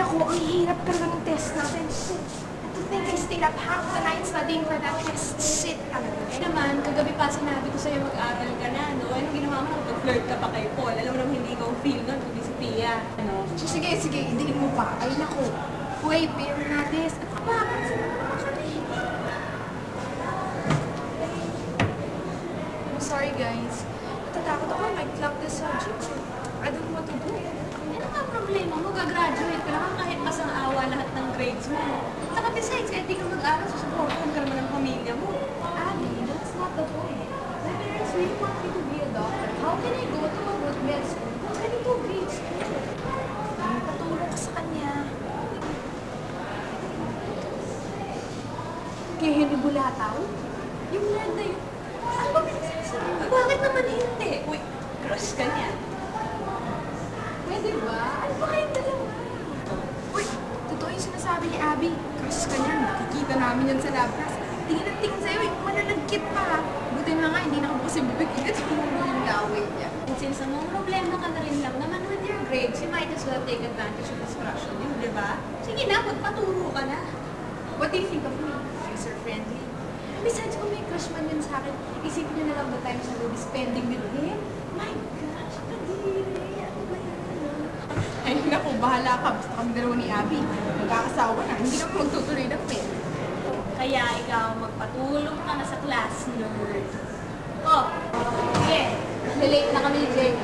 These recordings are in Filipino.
naku, ang hirap talaga ng test natin. Shit. And to think I stayed up half the night studying for that test. Shit talaga. Eh naman, kagabi pa sinabi ko sa'yo mag-aral ka na, no? Anong ginawa mo? Nakapag-flirt ka pa kay Paul. Alam mo naman hindi ikaw feel nun, kundi si Pia. Ano? Sige, hindi mo pa. Ay naku. Uy, pero na this. At bakit sila nakakarinig? I'm sorry guys. Natatakot ako I might flunk this subject. I don't know what to do. Ano nga problema mo? Gagraduate ka naman kahit pasang awa lahat ng grades mo. Saka besides, kahit di ka mag-aral, susuportahan ka naman ng pamilya mo. Abby, that's not the point. My parents really want me to be a doctor. How can I go to a good med school? How can I do grade school? Patulong ka sa kanya. Kay Henry Bulataw? Yung nerd na yun. Ano ba pinagsasabi mo? Bakit naman hindi? Uy, crush ka niya. Pwede ba? Ano ba kayong dalawa? Uy, totoo yung sinasabi ni Abby. Crush ka niya. Nakikita namin yun sa lab class. Tingin na tingin sa'yo. Mananagkit pa. Buti na nga, hindi na ako kasi bibigyan sa mundo yung laway niya. And since ang problema ka na rin lang naman with your grades, you might as well take advantage of this crush on you, di ba? Sige na, magpaturo ka na. What do you think of me? User-friendly? Besides, kung may crush man yun sa akin, isipin niyo na lang the times I will be spending with him. My gosh, kadiri. Ano ba yan? Ay, naku, bahala ka. Basta kami dalawa ni Abby. Magkakasawa na. Hindi na magtutuloy ng pen. Kaya ikaw, magpatulong ka na sa class, nerd. Oh, sige. Late na kami ni Jenny.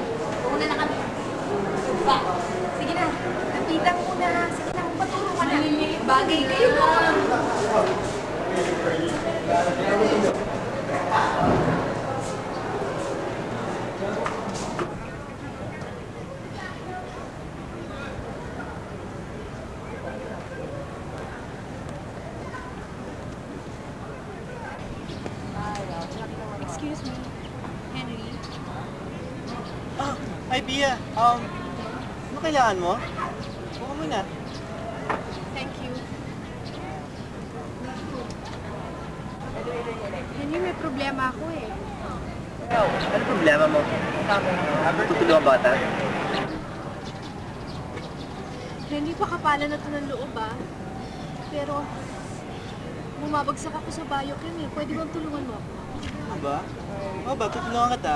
Una na kami. Ba? Sige na. Napitan mo na. Sige na, magpatulong ka na. Bagay kayo mo. Excuse me, Henry. Ah, hi Pia. Ano kailangan mo? Buka mo na. Thank you. Henry, may problema ako eh. Ano problema mo? Tutulungan ba kita? Henry, pakapalan na ito ng loob ah. Pero, bumabagsak ako sa biochem eh. Pwede bang tulungan mo ako? Ano ba? Oo ba? Tutulungan kita?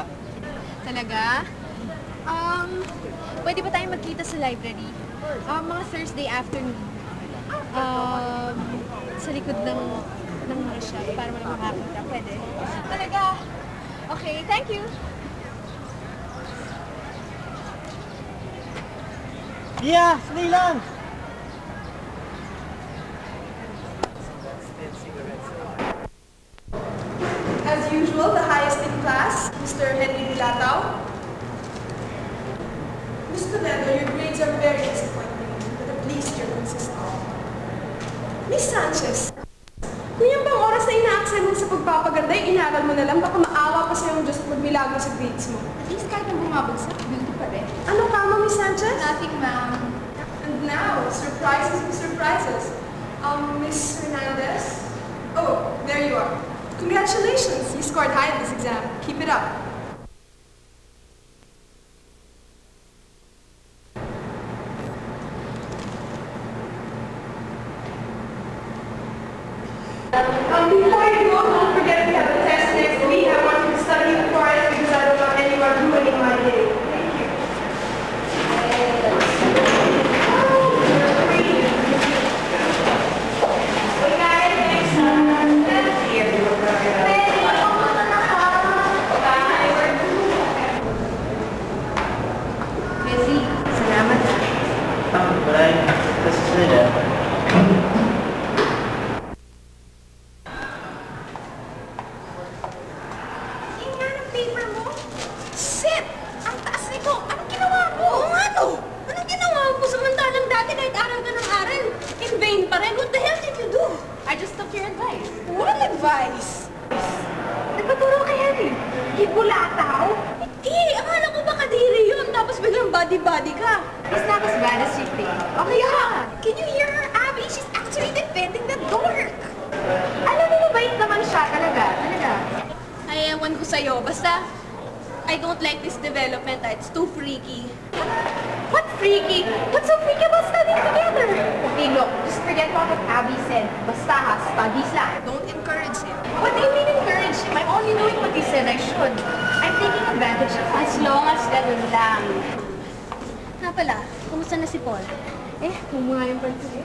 Talaga? Pwede ba tayong magkita sa library? Mga Thursday afternoon. Sa likod ng mga shop para wala makakita. Pwede? Talaga? Okay, thank you. Pia! Sandali lang! As usual, the highest in class, Mr. Henry Bulataw. Mr. Lendo, your grades are very disappointing, but at least you're consistent. Miss Sanchez, kung yung bang oras na ina-accent mo sa pagpapaganda, inaral mo na lang, baka maawa pa sa'yo ang Diyos at magmilagro sa grades mo. At least kahit na bumabagsak, beauty pa rin. Ano kama, Miss Sanchez? Nothing, ma'am. And now, surprises and surprises. Miss Hernandez? Oh, there you are. Congratulations! You scored high in this exam. Keep it up. Before you go, don't forget we have a test next week. I want you to study for it because I don't want anyone ruining my day. Thank you. Hey guys, next time. Busy. Salamat. Maraming kasi sila. Yung nga ng paper mo? Shit! Ang taas nito! Anong ginawa mo? Oo nga no! Anong ginawa mo? Samantalang dati kahit aral ka ng aral, in vain pa rin. What the hell did you do? I just took your advice. What advice? Nagpaturo kay Henry. Hibulataw? Eh, akala ko ba kadiri yun, tapos biglang body-body ka. It's not as bad as you think. Okay, yeah. Can you hear her, Abby? She's actually defending the dork. Alam mo, mabait naman siya talaga. Talaga. Ay, ewan ko sa'yo. Basta, I don't like this development. It's too freaky. What freaky? What's so freaky about studying together? Asan na si Paul? Kung mga yung pansin.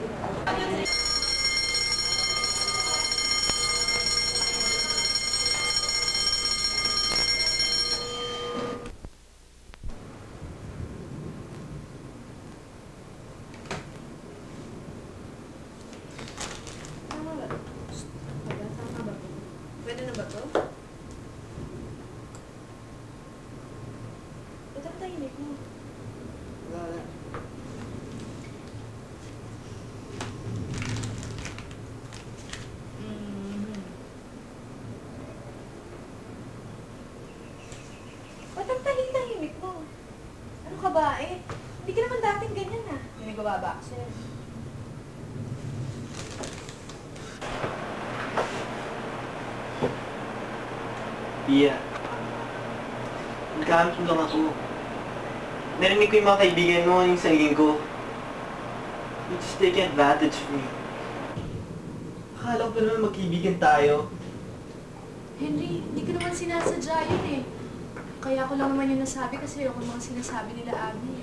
Pwede na ba to? Ba't ang tahimik mo? Wala. Ba't ang tahimik mo? Ano ka ba eh? Hindi ka naman dating ganyan ah. May nagababa ako sa'yo. Pia, nagkakamit mo lang ako. Narinig ko yung mga kaibigan mo, yung saging ko. You just taking advantage of me. Akala ko pa naman magkaibigan tayo. Henry, hindi ko naman sinasadya yun eh. Kaya ko lang naman yung nasabi kasi ako mga sinasabi nila Abby.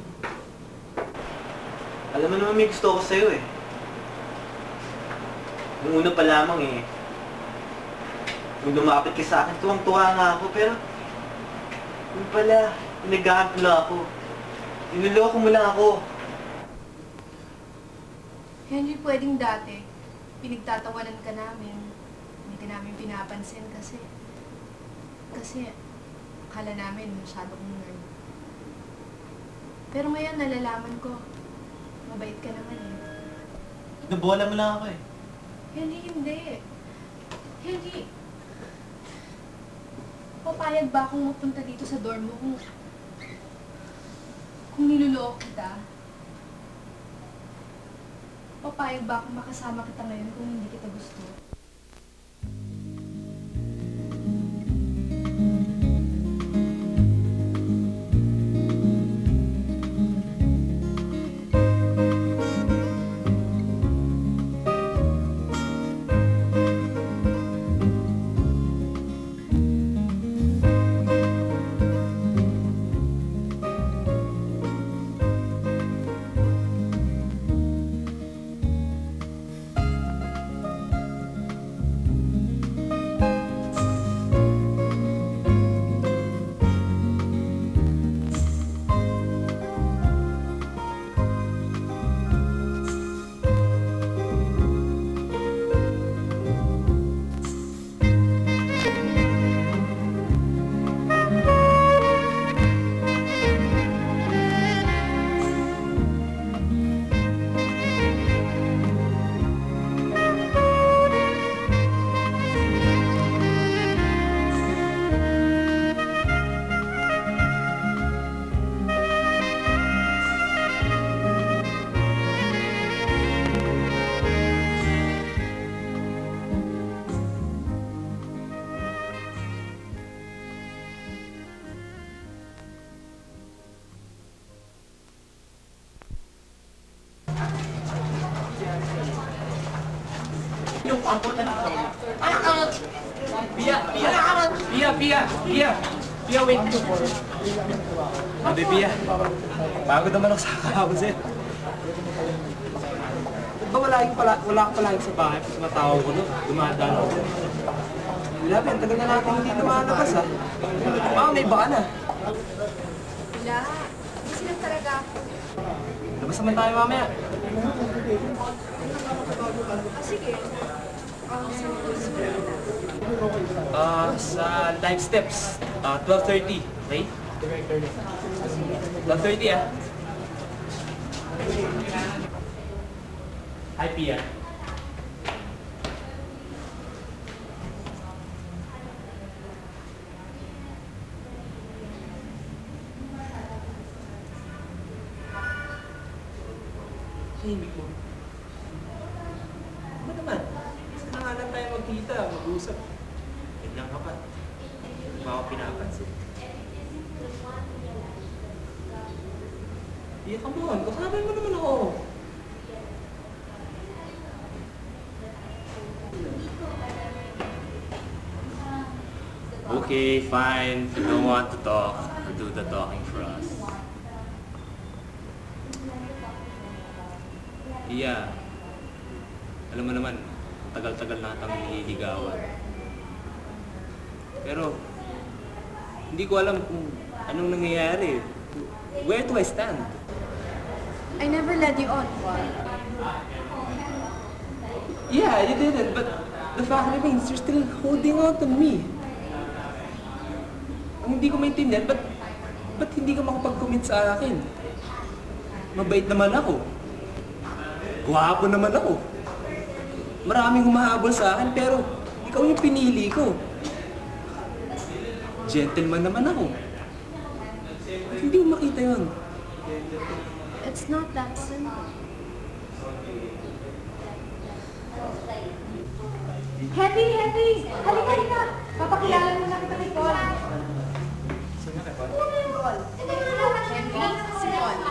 Alam mo naman may gusto ko sa'yo eh. Nung una pa lamang eh. Nung lumapit ka sa akin, tuwang-tuwa nga ako, pero... Yung pala, pinaghahanap mo lang ako. Inuloko mo lang ako. Henry, pwedeng dati, pinagtatawanan ka namin. Hindi ka namin pinapansin kasi... akala namin masyado kong nerd. Pero ngayon, nalalaman ko, mabait ka naman eh. Nabola mo lang ako eh. Henry, hindi. Henry, papayag ba akong magpunta dito sa dorm mo kung niloloko kita? Papayag ba akong makasama kita ngayon kung hindi kita gusto? Yung amputan ako. Pia, wait. Sabi, Pia, pagod naman ako sa kahapon sa'yo. Ba't ba wala ka palagi sa bahay? Pag matawag ko doon, dumadaan ako. Labi, ang tagal na natin hindi lumalabas ha. Baka may baka na. Wala. Kasi lang talaga ako. Labas naman tayo mamaya. Sige. Sa live steps, 12:30, okay? 12:30 ah. Hi, Pia. Himik mo. Ano naman? Saan nga lang tayo magkita, mag-usap? Ganyan ka pa. Hindi ba ako pinapansin? Yeah, come on. Kasama mo naman ako. Okay, fine. If you don't want to talk, I'll do the talking for us. Pia, alam mo naman, tagal-tagal na kitang nililigawan. Pero, hindi ko alam kung anong nangyayari. Where do I stand? I never led you on. Yeah, you didn't, but the fact remains, you're still holding on to me. Ang hindi ko maintindihan, ba't hindi ka makapag-commit sa akin? Mabait naman ako. Gwapo naman ako. Maraming humahabol sa akin, pero ikaw yung pinili ko. Gentleman naman ako. Ba't hindi mo makita yun? It's not that simple. Henry! Halika! Papakilala mo na kita kay Paul. Sino ka ba? Paul. Si Paul.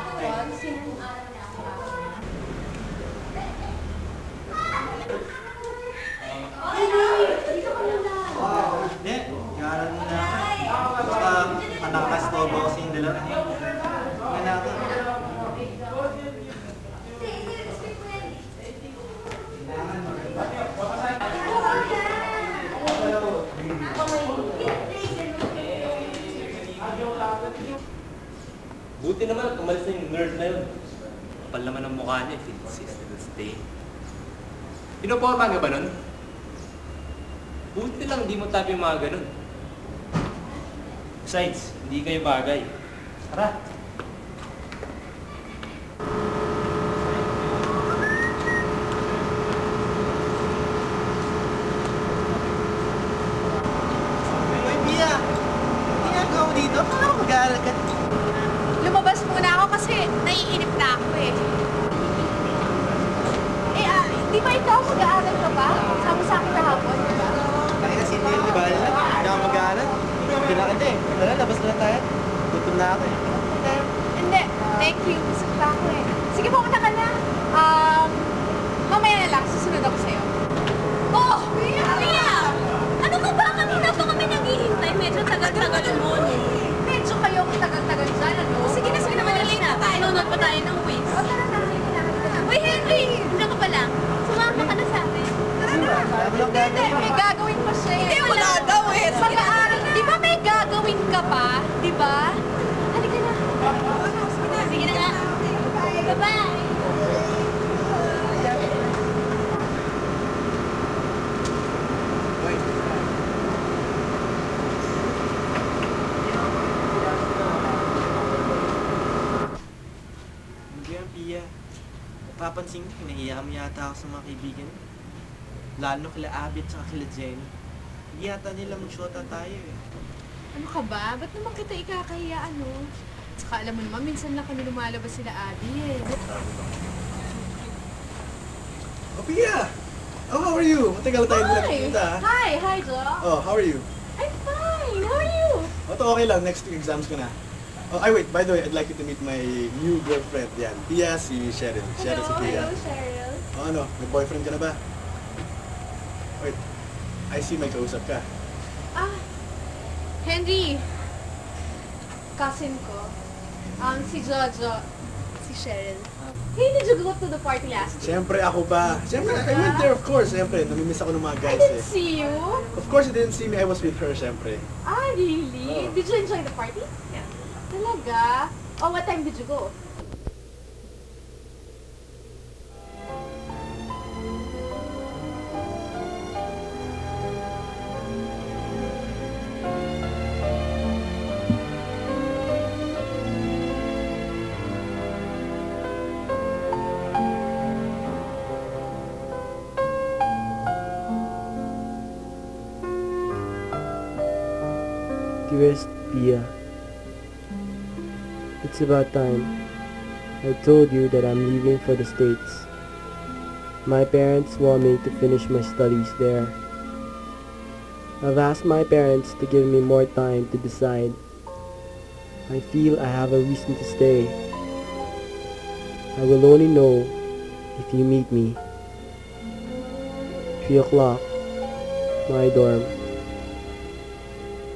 Hindi, nag-aaral muna ako. Basta manakastobo kasi yung dalawa. Wala ako. Buti naman, umalis na yung nerd na yun. Kapal naman ang mukha niya, if it insists to stay. Pinoporma nga ba nun? Buti lang, hindi mo tabi yung mga ganun. Besides, hindi kayo bagay. Tara! Uy, Pia! Ginagawa mo dito? Paano ako mag-aaral ka? Lumabas muna ako kasi naiinip na ako eh. Di ba ikaw mag-aaral ka ba? Sama sa akin kahapon, di ba? Kaya kasi hindi, di ba? Hindi ako mag-aaral. Hindi na kita eh. Tara, labas na tayo. Gutom na ako eh. Hindi. Thank you. Busog pa ako eh. Sige, pumunta ka na. Mamaya na lang. Susunod ako sa'yo. Oh! Mia! Ano ka ba? Kanina pa kami naghihintay. Medyo tagal-tagal mo. Medyo kayo kung tagal-tagal dyan, ano? Sige na. Madali na. Nunod pa tayo ng Waze. O, tara na. Uy, Henry! Diyan ka pa lang. Sumama ka na sa akin. Tara na. Hindi. May gagawin pa siya. Hindi, wala daw eh. Mag-aaral. Di ba may gagawin ka pa? Di ba? Halika na. Sige na nga. Bye-bye. Hindi yan, Pia. Papansin ko, nahiya mo yata ako sa mga kaibigan. Lalo kila Abby at saka kila Jenny. Hindi yata nila mag-shota tayo eh. Ano ka ba? Ba't naman kita ikakahiya, ano? Tsaka alam mo naman, minsan lang kami lumalabas sila Abby eh. Oh, Pia! Oh, how are you? Matagal tayo na nagkikita. Hi, Jo. Oh, how are you? I'm fine. How are you? Oh, to okay lang. Next week exams ko na. Oh, wait. By the way, I'd like you to meet my new girlfriend. Yan. Pia, si Cheryl. Cheryl si Pia. Cheryl. Oh, ano? May boyfriend ka na ba? Wait. I see may kausap ka. Henry. Cousin ko. Si Jojo. Si Cheryl. Hey, did you go to the party last week? Siyempre, ako ba? Siyempre, I went there, of course. Siyempre, namimiss ako ng mga I guys didn't eh. see you. Of course, you didn't see me. I was with her, siyempre. Really? Oh. Did you enjoy the party? Yeah. Talaga? Oh, what time did you go? Dearest Pia, it's about time. I told you that I'm leaving for the States. My parents want me to finish my studies there. I've asked my parents to give me more time to decide. I feel I have a reason to stay. I will only know if you meet me. 3 o'clock, my dorm.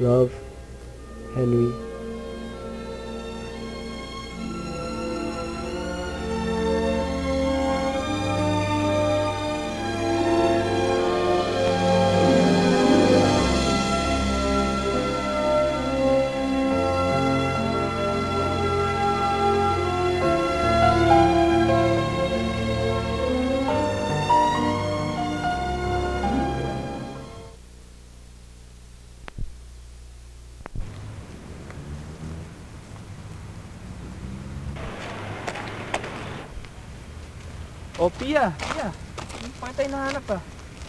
Love, Henry. O, Pia. Bakit tayo nahanap ah?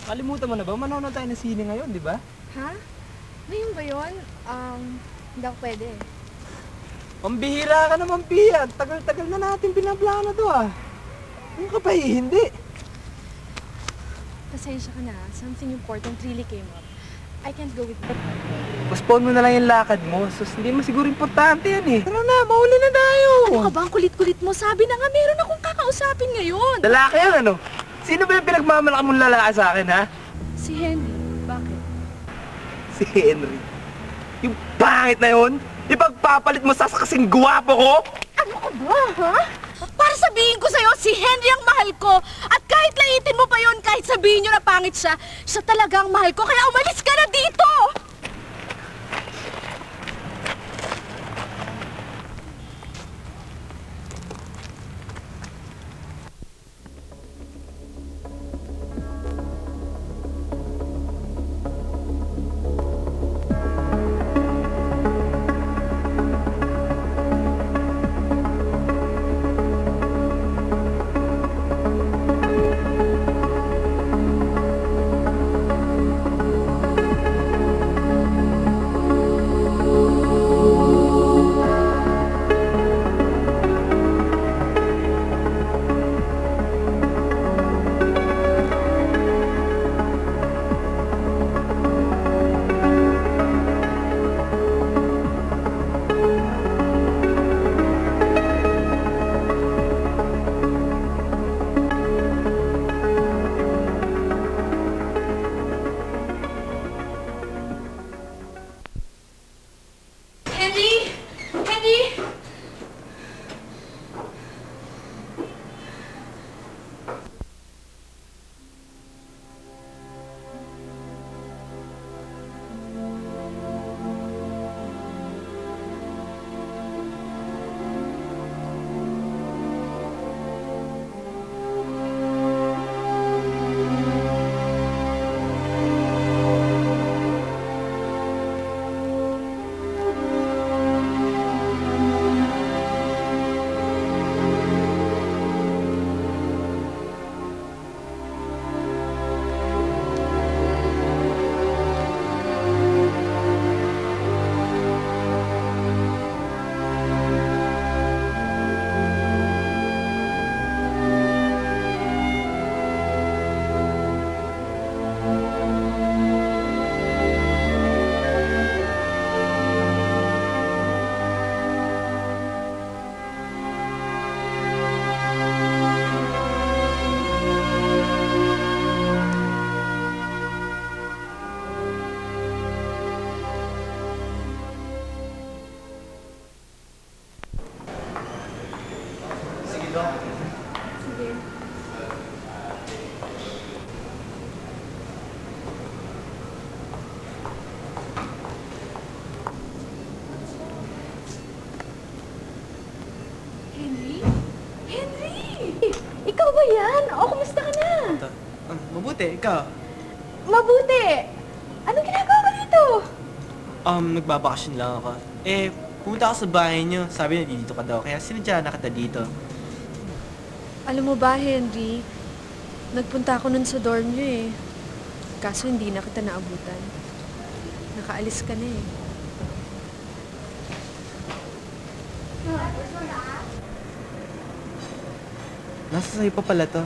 Kalimutan mo na ba? Manonood tayo ng sine ngayon, di ba? Ha? Ngayon ba yun? Hindi ako pwede. Pambihira ka naman, Pia. Tagal-tagal na natin pinaplano to ah. Ano ka pa hindi? Pasensya ka na. Something important really came up. I can't go with you. Postpone mo na lang yung lakad mo. Sus, hindi mo siguro importante yan eh. Tara na, mauli na tayo. Ano ka ba? Ang kulit-kulit mo. Sabi na nga, meron akong kakausapin ngayon. Lalaki yan ano? Sino ba yung pinagmamalaki mong lalaki sa akin ha? Si Henry. Bakit? Si Henry. Yung pangit na yun? Ipagpapalit mo sa kasing gwapo ko? Ano ka ba, ha? Para sabihin ko sa'yo, si Henry ang mahal ko. At kahit laitin mo pa yun, kahit sabihin nyo na pangit siya, siya talaga ang mahal ko. Kaya umalis ka na dito! Henry! Henry! Sige, Dok. Sige. Henry? Henry! Ikaw ba yan? O, kumusta ka na? Mabuti, ikaw. Mabuti! Anong ginagawa ko dito? Nagbabakasyon lang ako. Pumunta ako sa bahay niyo. Sabi na dito ka daw, kaya sinadya na kita dito. Alam mo ba, Henry? Nagpunta ako nun sa dorm niyo eh. Kaso hindi na kita naabutan. Nakaalis ka na eh. Nasa sa'yo pa pala to.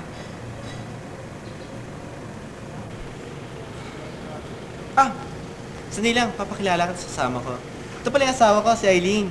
Sandali lang, papakilala ka sa kasama ko. Ito pala yung asawa ko, si Eileen.